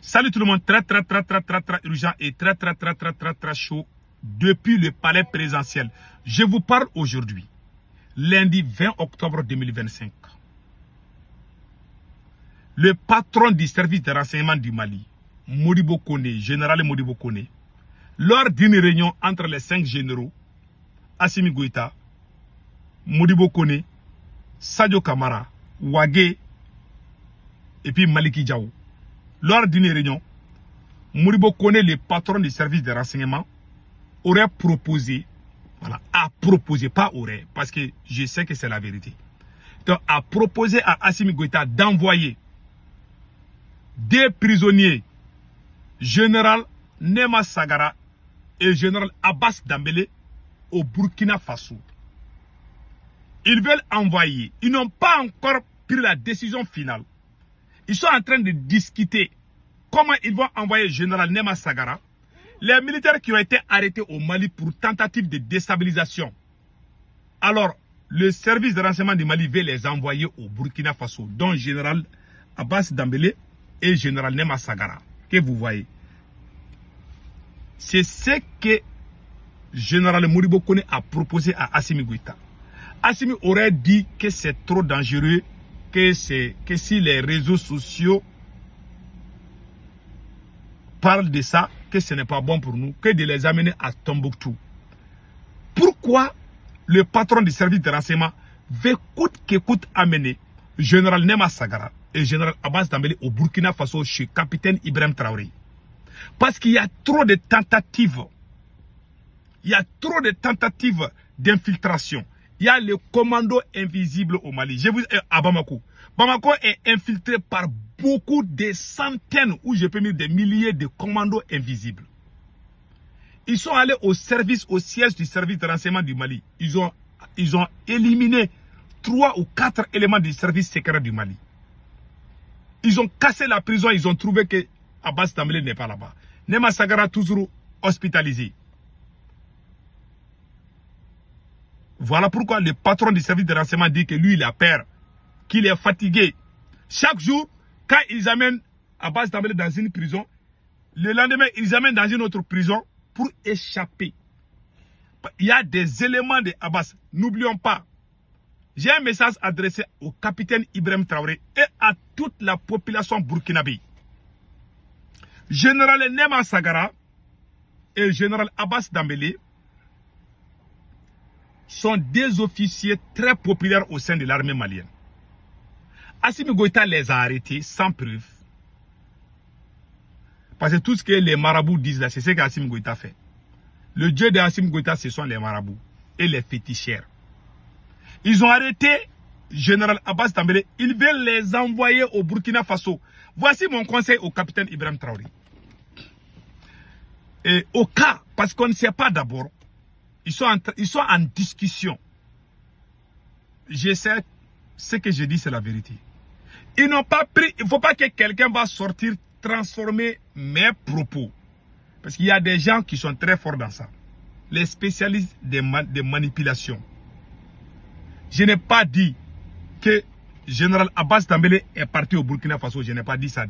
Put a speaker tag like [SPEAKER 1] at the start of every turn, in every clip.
[SPEAKER 1] Salut tout le monde, très urgent et très chaud depuis le palais présidentiel. Je vous parle aujourd'hui, lundi 20 octobre 2025. Le patron du service de renseignement du Mali, Modibo Kone, général Modibo Kone, lors d'une réunion entre les 5 généraux, Assimi Goïta, Modibo Kone, Sadio Kamara, Wagé et puis Maliki Diaw. Lors d'une réunion, Modibo Kone, le patron du service de renseignement, aurait proposé, voilà, a proposé, pas aurait, parce que je sais que c'est la vérité. Donc, a proposé à Assimi Goïta d'envoyer des prisonniers, général Nema Sagara et général Abbas Dambélé, au Burkina Faso. Ils veulent envoyer, ils n'ont pas encore pris la décision finale. Ils sont en train de discuter comment ils vont envoyer le général Nema Sagara, les militaires qui ont été arrêtés au Mali pour tentative de déstabilisation. Alors, le service de renseignement du Mali veut les envoyer au Burkina Faso, dont le général Abbas Dambélé et le général Nema Sagara, que vous voyez. C'est ce que le général Modibo Kone a proposé à Assimi Goïta. Assimi aurait dit que c'est trop dangereux, que si les réseaux sociaux parlent de ça, que ce n'est pas bon pour nous, que de les amener à Tombouctou. Pourquoi le patron du service de renseignement veut coûte que coûte amener le général Nema Sagara et le général Abbas Dambélé au Burkina Faso chez capitaine Ibrahim Traoré? Parce qu'il y a trop de tentatives. Il y a trop de tentatives d'infiltration. Il y a le commando invisible au Mali. Je vous à Bamako. Bamako est infiltré par beaucoup de centaines, ou je peux dire des milliers de commandos invisibles. Ils sont allés au siège du service de renseignement du Mali. Ils ont éliminé 3 ou 4 éléments du service secret du Mali. Ils ont cassé la prison, ils ont trouvé que Abbas Dambélé n'est pas là-bas. Nema Sagara toujours hospitalisé. Voilà pourquoi le patron du service de renseignement dit que lui, il a peur, qu'il est fatigué. Chaque jour, quand ils amènent Abbas Dambélé dans une prison, le lendemain, ils amènent dans une autre prison pour échapper. Il y a des éléments de Abbas. N'oublions pas, j'ai un message adressé au capitaine Ibrahim Traoré et à toute la population burkinabé. Général Nema Sagara et général Abbas Dambélé sont des officiers très populaires au sein de l'armée malienne. Assimi Goïta les a arrêtés sans preuve. Parce que tout ce que les marabouts disent là, c'est ce qu'Assimi Goïta fait. Le dieu de Assimi Goïta, ce sont les marabouts et les fétichères. Ils ont arrêté général Abbas Dambélé. Ils veulent les envoyer au Burkina Faso. Voici mon conseil au capitaine Ibrahim Traoré. Et au cas, parce qu'on ne sait pas d'abord, ils sont en discussion. Je sais, ce que je dis, c'est la vérité. Ils n'ont pas pris, il ne faut pas que quelqu'un va sortir transformer mes propos. Parce qu'il y a des gens qui sont très forts dans ça. Les spécialistes des manipulations. Je n'ai pas dit que général Abbas Dambélé est parti au Burkina Faso. Je n'ai pas dit ça.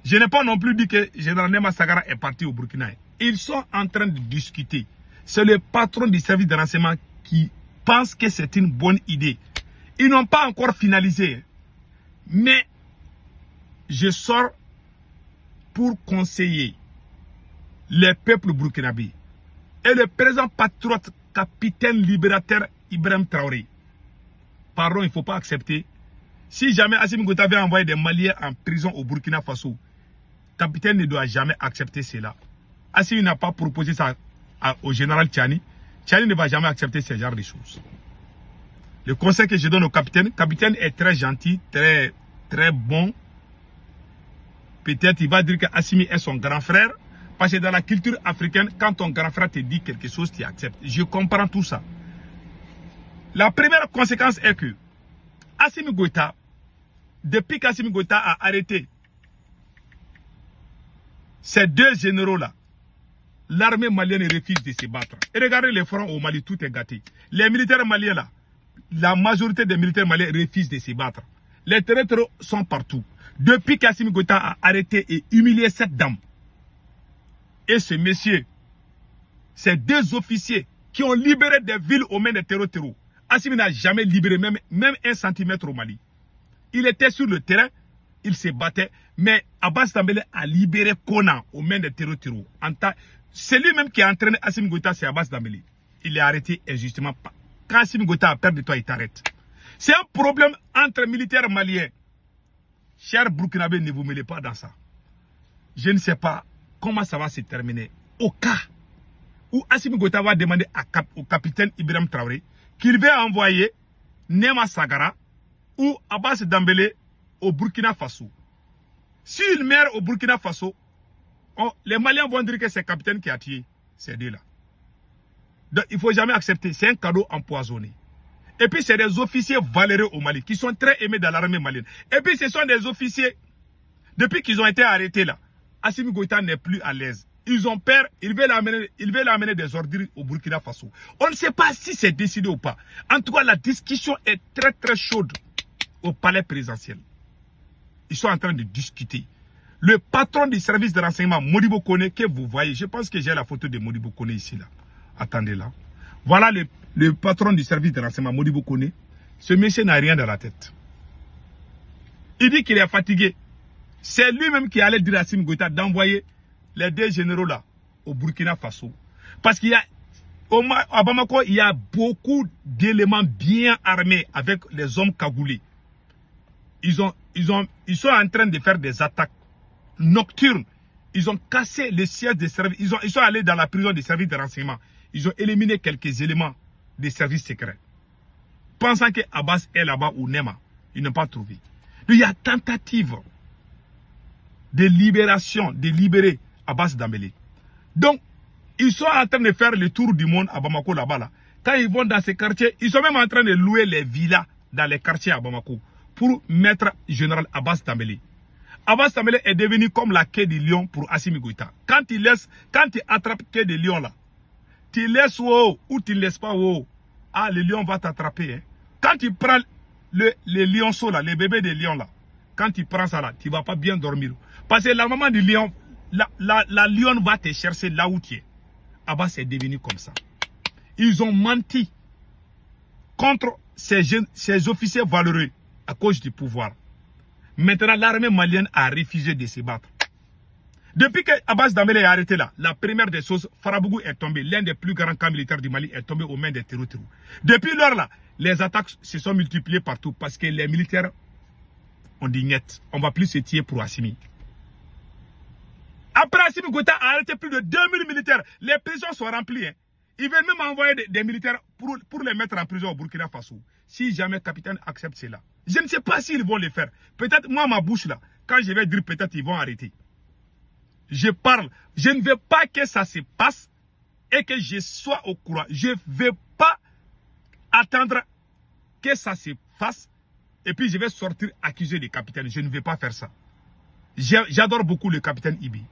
[SPEAKER 1] Je n'ai pas non plus dit que général Nema Sagara est parti au Burkina. Ils sont en train de discuter. C'est le patron du service de renseignement qui pense que c'est une bonne idée. Ils n'ont pas encore finalisé. Mais je sors pour conseiller les peuples burkinabés et le président patriote capitaine libérateur Ibrahim Traoré. Pardon, il ne faut pas accepter. Si jamais Assimi Goïta avait envoyé des Maliens en prison au Burkina Faso, capitaine ne doit jamais accepter cela. Assimi n'a pas proposé ça au général Tchani. Tchani ne va jamais accepter ce genre de choses. Le conseil que je donne au capitaine est très gentil, très bon. Peut-être il va dire que Assimi est son grand frère. Parce que dans la culture africaine, quand ton grand frère te dit quelque chose, tu acceptes. Je comprends tout ça. La première conséquence est que Assimi Goïta, depuis qu'Assimi Goïta a arrêté ces 2 généraux-là, l'armée malienne refuse de se battre. Et regardez les fronts au Mali, tout est gâté. Les militaires maliens là, la majorité des militaires maliens refusent de se battre. Les traîtres sont partout. Depuis qu'Assimi Goïta a arrêté et humilié cette dame, et ce monsieur, ces deux officiers qui ont libéré des villes aux mains des terreaux. Assimi n'a jamais libéré même 1 centimètre au Mali. Il était sur le terrain, il se battait, mais Abbas Dambélé a libéré Kona aux mains des terreaux. C'est lui-même qui a entraîné Assimi Goïta, c'est Abbas Dambélé. Il est arrêté injustement. Quand Assimi Goïta a peur de toi, il t'arrête. C'est un problème entre militaires maliens. Chers Burkinabés, ne vous mêlez pas dans ça. Je ne sais pas comment ça va se terminer. Au cas où Assimi Goïta va demander au capitaine Ibrahim Traoré qu'il va envoyer Nema Sagara ou Abbas Dambélé au Burkina Faso. S'il meurt au Burkina Faso, les Maliens vont dire que c'est le capitaine qui a tué ces deux-là. Donc il ne faut jamais accepter. C'est un cadeau empoisonné. Et puis c'est des officiers valeureux au Mali qui sont très aimés dans l'armée malienne. Et puis ce sont des officiers, depuis qu'ils ont été arrêtés là, Assimi Goïta n'est plus à l'aise. Ils ont peur, ils veulent amener des ordures au Burkina Faso. On ne sait pas si c'est décidé ou pas. En tout cas, la discussion est très très chaude au palais présidentiel. Ils sont en train de discuter. Le patron du service de renseignement, Modibo Kone, que vous voyez, je pense que j'ai la photo de Modibo Kone ici là. Attendez là. Voilà le patron du service de renseignement, Modibo Kone. Ce monsieur n'a rien dans la tête. Il dit qu'il est fatigué. C'est lui-même qui allait dire à Assimi Goïta d'envoyer les deux généraux là au Burkina Faso. Parce qu'il y a, à Bamako, il y a beaucoup d'éléments bien armés avec les hommes cagoulés. Ils sont en train de faire des attaques nocturnes. Ils ont cassé les sièges des services. Ils sont allés dans la prison des services de renseignement. Ils ont éliminé quelques éléments des services secrets. Pensant que Abbas est là-bas ou Nema, ils n'ont pas trouvé. Donc, il y a tentative de libération, de libérer Abbas Dambélé. Donc, ils sont en train de faire le tour du monde à Bamako là-bas. Là. Quand ils vont dans ces quartiers, ils sont même en train de louer les villas dans les quartiers à Bamako pour mettre général Abbas Dambélé. Abbas Dambélé est devenu comme la quai du lion pour Assimi Goïta. Quand il attrape quai du lion là, tu laisses ou tu ne laisses pas le lion va t'attraper. Hein. Quand tu prends les lionceaux là, les bébés des lions là, quand tu prends ça là, tu ne vas pas bien dormir. Parce que la maman du lion, la lionne va te chercher là où tu es. Abbas est devenu comme ça. Ils ont menti contre ces officiers valeureux à cause du pouvoir. Maintenant, l'armée malienne a refusé de se battre. Depuis que Abbas Dambélé est arrêté là, la première des choses, Farabougou est tombé. L'un des plus grands camps militaires du Mali est tombé aux mains des terreaux. Depuis lors là, les attaques se sont multipliées partout parce que les militaires ont dit net. On ne va plus se tirer pour Assimi. Après, Assimi Goïta a arrêté plus de 2000 militaires. Les prisons sont remplies. Hein. Ils veulent même envoyer des militaires pour les mettre en prison au Burkina Faso. Si jamais le capitaine accepte cela. Je ne sais pas s'ils vont le faire. Peut-être, moi, ma bouche là, quand je vais dire peut-être ils vont arrêter. Je parle. Je ne veux pas que ça se passe et que je sois au courant. Je ne veux pas attendre que ça se fasse et puis je vais sortir accusé du capitaine. Je ne vais pas faire ça. J'adore beaucoup le capitaine Ibi.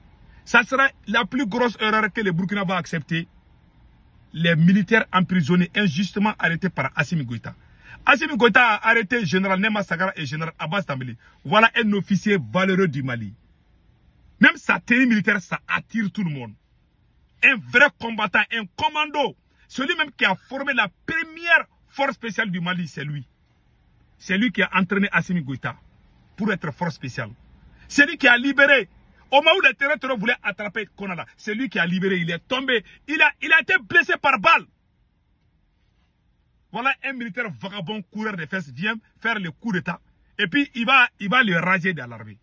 [SPEAKER 1] Ça sera la plus grosse erreur que le Burkina va accepter. Les militaires emprisonnés injustement arrêtés par Assimi Goïta. Assimi Goïta a arrêté général Nema Sagara et général Abbas Dambélé. Voilà un officier valeureux du Mali. Même sa tenue militaire, ça attire tout le monde. Un vrai combattant, un commando. Celui même qui a formé la première force spéciale du Mali, c'est lui. C'est lui qui a entraîné Assimi Goïta pour être force spéciale. C'est lui qui a libéré. Au moment où les terroristes voulaient attraper Konala, c'est lui qui a libéré. Il est tombé. Il a été blessé par balle. Voilà un militaire vagabond, coureur de fesses, vient faire le coup d'état. Et puis, il va le raser dans l'armée.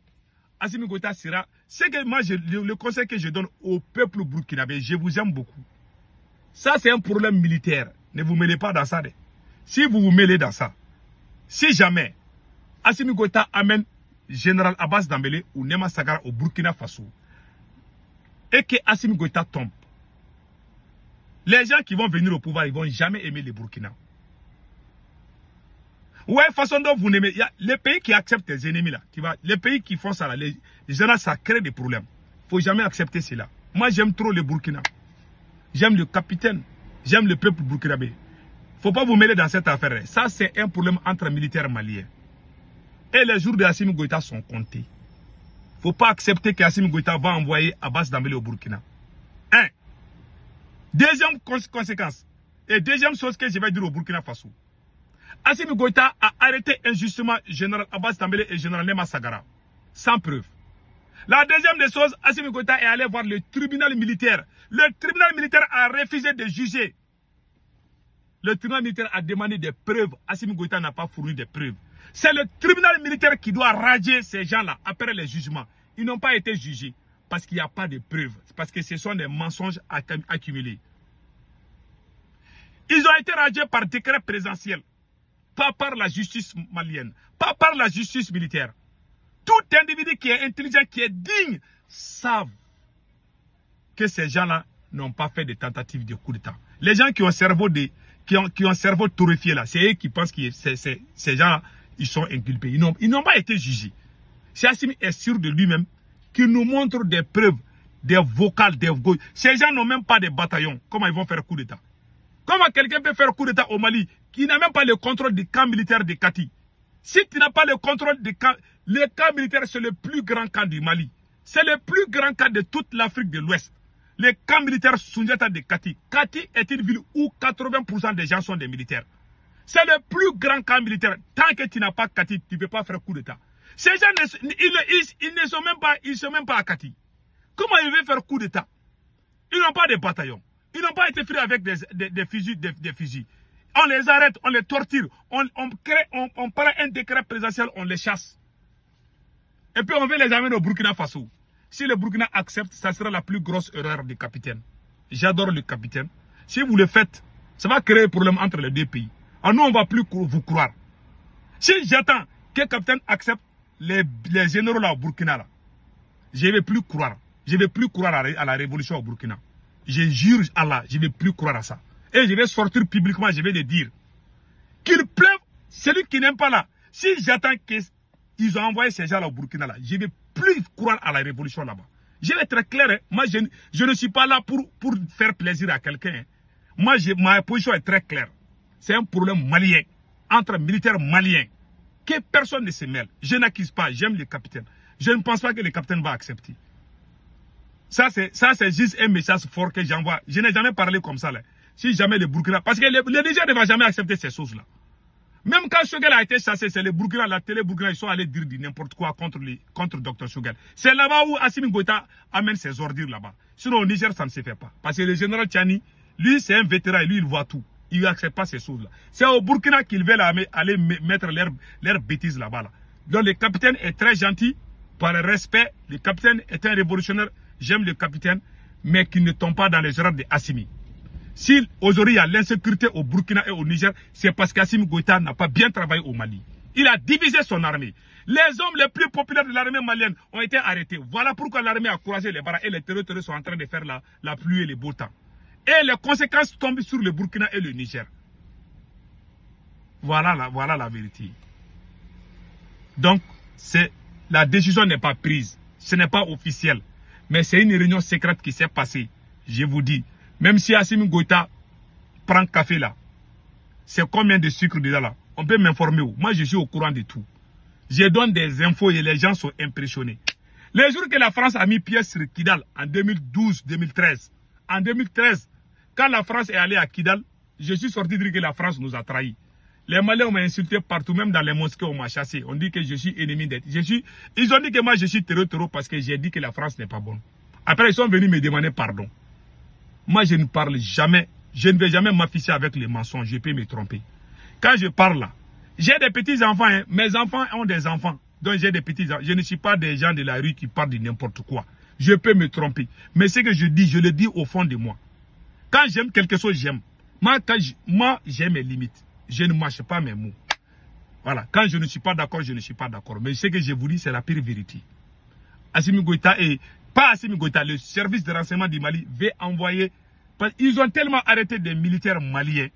[SPEAKER 1] Assimi Goïta sera... C'est que moi, le conseil que je donne au peuple burkinabé, je vous aime beaucoup. Ça, c'est un problème militaire. Ne vous mêlez pas dans ça. Si vous vous mêlez dans ça, si jamais Assimi Goïta amène général Abbas Dambélé ou Nema Sagara au Burkina Faso et que Assimi Goïta tombe, les gens qui vont venir au pouvoir, ils ne vont jamais aimer les Burkina. Ouais, façon dont vous n'aimez. Il y a les pays qui acceptent les ennemis là. Les pays qui font ça là, les gens là, ça crée des problèmes. Il ne faut jamais accepter cela. Moi, j'aime trop le Burkina. J'aime le capitaine. J'aime le peuple burkinabé. Il ne faut pas vous mêler dans cette affaire. Ça, c'est un problème entre militaires maliens. Et les jours de Assimi Goïta sont comptés. Il ne faut pas accepter qu'Assimi Goïta va envoyer Abbas Dambélé au Burkina. Un. Deuxième conséquence. Et deuxième chose que je vais dire au Burkina Faso. Assimi Goïta a arrêté injustement général Abbas Dambélé et général Nema Sagara. Sans preuve. La deuxième des choses, Assimi Goïta est allé voir le tribunal militaire. Le tribunal militaire a refusé de juger. Le tribunal militaire a demandé des preuves. Assimi Goïta n'a pas fourni des preuves. C'est le tribunal militaire qui doit rager ces gens-là après les jugements. Ils n'ont pas été jugés parce qu'il n'y a pas de preuves. Parce que ce sont des mensonges accumulés. Ils ont été ragés par décret présidentiel. Pas par la justice malienne. Pas par la justice militaire. Tout individu qui est intelligent, qui est digne, savent que ces gens-là n'ont pas fait de tentatives de coup d'État. Les gens qui ont cerveau torréfié là, c'est eux qui pensent que ces gens-là, ils sont inculpés. Ils n'ont pas été jugés. Si Assimi est sûr de lui-même, qu'il nous montre des preuves, des vocales, des voix. Ces gens n'ont même pas de bataillon. Comment ils vont faire coup d'État? Comment quelqu'un peut faire coup d'État au Mali qui n'a même pas le contrôle du camp militaire de Kati? Si tu n'as pas le contrôle du camp, le camp militaire, c'est le plus grand camp du Mali. C'est le plus grand camp de toute l'Afrique de l'Ouest. Le camp militaire Sundiata de Kati. Kati est une ville où 80% des gens sont des militaires. C'est le plus grand camp militaire. Tant que tu n'as pas Kati, tu ne peux pas faire coup d'État. Ces gens, ils ne sont même pas à Kati. Comment ils veulent faire coup d'État? Ils n'ont pas de bataillon. Ils n'ont pas été pris avec des fusils. On les arrête, on les torture, on prend un décret présidentiel, on les chasse. Et puis on veut les amener au Burkina Faso. Si le Burkina accepte, ça sera la plus grosse erreur du capitaine. J'adore le capitaine. Si vous le faites, ça va créer un problème entre les deux pays. Alors nous, on ne va plus vous croire. Si j'attends que le capitaine accepte les généraux là au Burkina, là, je ne vais plus croire. Je ne vais plus croire à la révolution au Burkina. Je jure Allah, je ne vais plus croire à ça. Et je vais sortir publiquement, je vais le dire. Qu'il pleuve, celui qui n'aime pas là. Si j'attends qu'ils ont envoyé ces gens là au Burkina là, je ne vais plus croire à la révolution là-bas. Je vais être clair, hein. Moi je ne suis pas là pour faire plaisir à quelqu'un. Hein. Moi, ma position est très claire. C'est un problème malien, entre militaires maliens, que personne ne se mêle. Je n'accuse pas, j'aime le capitaine. Je ne pense pas que le capitaine va accepter. Ça c'est juste un message fort que j'envoie. Je n'ai jamais parlé comme ça là. Si jamais le Burkina, parce que le Niger ne va jamais accepter ces choses là. Même quand Choguel a été chassé, c'est le Burkina, la télé Burkina, ils sont allés dire n'importe quoi contre Dr Choguel. C'est là-bas où Assimi Goïta amène ses ordures là-bas. Sinon au Niger, ça ne se fait pas. Parce que le général Tchani, lui c'est un vétéran et lui il voit tout. Il n'accepte pas ces choses là. C'est au Burkina qu'ils veulent aller mettre leurs bêtises là-bas. Là. Donc le capitaine est très gentil, par respect. Le capitaine est un révolutionnaire. J'aime le capitaine, mais qui ne tombe pas dans les erreurs de Assimi. Si aujourd'hui il y a l'insécurité au Burkina et au Niger, c'est parce qu'Assimi Goïta n'a pas bien travaillé au Mali. Il a divisé son armée. Les hommes les plus populaires de l'armée malienne ont été arrêtés. Voilà pourquoi l'armée a croisé les bras et les terroristes sont en train de faire la pluie et le beau temps. Et les conséquences tombent sur le Burkina et le Niger. Voilà la vérité. Donc, la décision n'est pas prise. Ce n'est pas officiel. Mais c'est une réunion secrète qui s'est passée. Je vous dis. Même si Assimi Goïta prend café là, c'est combien de sucre dedans là? On peut m'informer où? Moi je suis au courant de tout. Je donne des infos et les gens sont impressionnés. Les jours que la France a mis pied sur Kidal en 2012-2013, en 2013, quand la France est allée à Kidal, je suis sorti dire que la France nous a trahis. Les Maliens m'ont insulté partout, même dans les mosquées, on m'a chassé. On dit que je suis ennemi d'être. Ils ont dit que moi je suis terreau parce que j'ai dit que la France n'est pas bonne. Après ils sont venus me demander pardon. Moi, je ne parle jamais, je ne vais jamais m'afficher avec les mensonges, je peux me tromper. Quand je parle là, j'ai des petits-enfants, hein, mes enfants ont des enfants, donc j'ai des petits-enfants. Je ne suis pas des gens de la rue qui parlent de n'importe quoi. Je peux me tromper, mais ce que je dis, je le dis au fond de moi. Quand j'aime quelque chose, j'aime. Moi, j'ai mes limites. Je ne mâche pas mes mots. Voilà, quand je ne suis pas d'accord, je ne suis pas d'accord. Mais ce que je vous dis, c'est la pire vérité. Assimi Goïta et... Pas Assimi Goïta, le service de renseignement du Mali veut envoyer... Ils ont tellement arrêté des militaires maliens.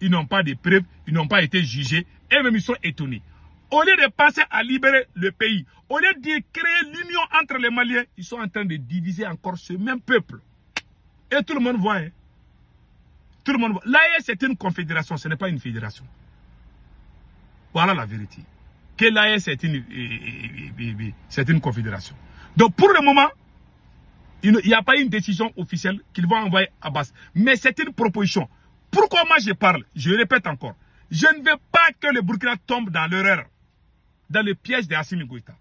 [SPEAKER 1] Ils n'ont pas de preuves, ils n'ont pas été jugés. Et même ils sont étonnés. Au lieu de penser à libérer le pays, au lieu de créer l'union entre les Maliens, ils sont en train de diviser encore ce même peuple. Et tout le monde voit. Hein. Tout le monde voit. L'AES c'est une confédération, ce n'est pas une fédération. Voilà la vérité. que l'AES c'est une confédération. Donc pour le moment, il n'y a pas une décision officielle qu'ils vont envoyer à Abbas. Mais c'est une proposition. Pourquoi moi je parle? Je répète encore. Je ne veux pas que le Burkina tombe dans l'erreur, dans le piège de Assimi Goïta.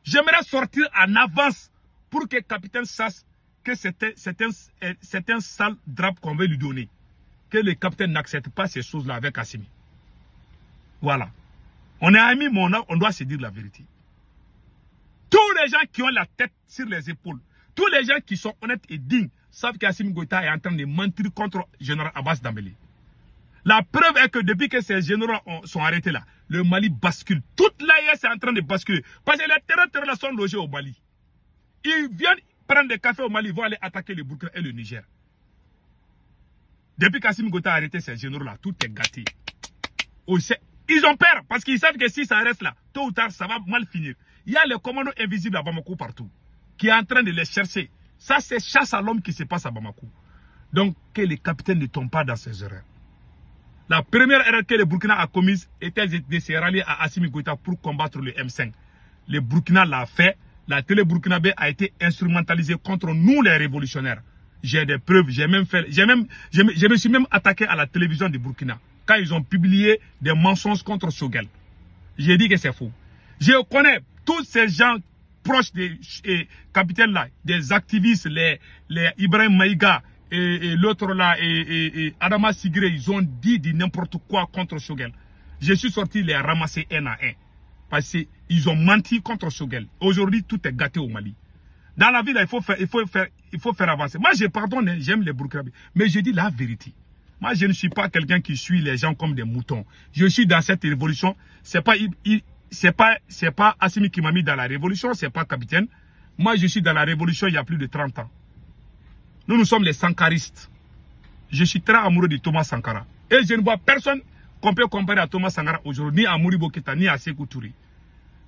[SPEAKER 1] J'aimerais sortir en avance pour que le capitaine sache que c'est un sale drap qu'on veut lui donner. Que le capitaine n'accepte pas ces choses-là avec Assimi. Voilà. On est amis, mais on doit se dire la vérité. Tous les gens qui ont la tête sur les épaules, tous les gens qui sont honnêtes et dignes, savent qu'Assimi Goïta est en train de mentir contre le général Abbas Dambélé. La preuve est que depuis que ces généraux sont arrêtés là, le Mali bascule. Toute l'AES est en train de basculer. Parce que les terroristes sont logés au Mali. Ils viennent prendre des cafés au Mali, ils vont aller attaquer le Burkina et le Niger. Depuis qu'Assimi Goïta a arrêté ces généraux-là, tout est gâté. Ils ont peur parce qu'ils savent que si ça reste là, tôt ou tard, ça va mal finir. Il y a les commandos invisibles à Bamako partout, qui est en train de les chercher. Ça, c'est chasse à l'homme qui se passe à Bamako. Donc, que les capitaines ne tombent pas dans ces erreurs. La première erreur que le Burkina a commise était de se rallier à Assimi Goïta pour combattre le M5. Le Burkina l'a fait. La télé burkinabé a été instrumentalisée contre nous, les révolutionnaires. J'ai des preuves. Je me suis même attaqué à la télévision du Burkina quand ils ont publié des mensonges contre Choguel. J'ai dit que c'est faux. Je connais tous ces gens proches des capitaines là, des activistes, les Ibrahim Maïga et l'autre là, et Adama Sigré, ils ont dit n'importe quoi contre Choguel. Je suis sorti les ramasser un à un. Parce qu'ils ont menti contre Choguel. Aujourd'hui, tout est gâté au Mali. Dans la vie, là, il faut faire avancer. Moi, je pardonne, j'aime les Burkinabés. Mais je dis la vérité. Moi, je ne suis pas quelqu'un qui suit les gens comme des moutons. Je suis dans cette révolution. C'est pas Assimi qui m'a mis dans la révolution, c'est pas capitaine. Moi, je suis dans la révolution il y a plus de 30 ans. Nous sommes les sankaristes. Je suis très amoureux de Thomas Sankara. Et je ne vois personne qu'on peut comparer à Thomas Sankara aujourd'hui, ni à Modibo Keïta, ni à Sékou Touré.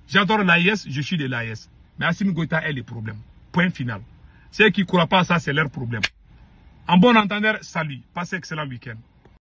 [SPEAKER 1] J'adore l'AES, je suis de l'AES. Mais Assimi Goïta est le problème. Point final. Ceux qui ne croient pas à ça, c'est leur problème. En bon entendeur, salut. Passez un excellent week-end.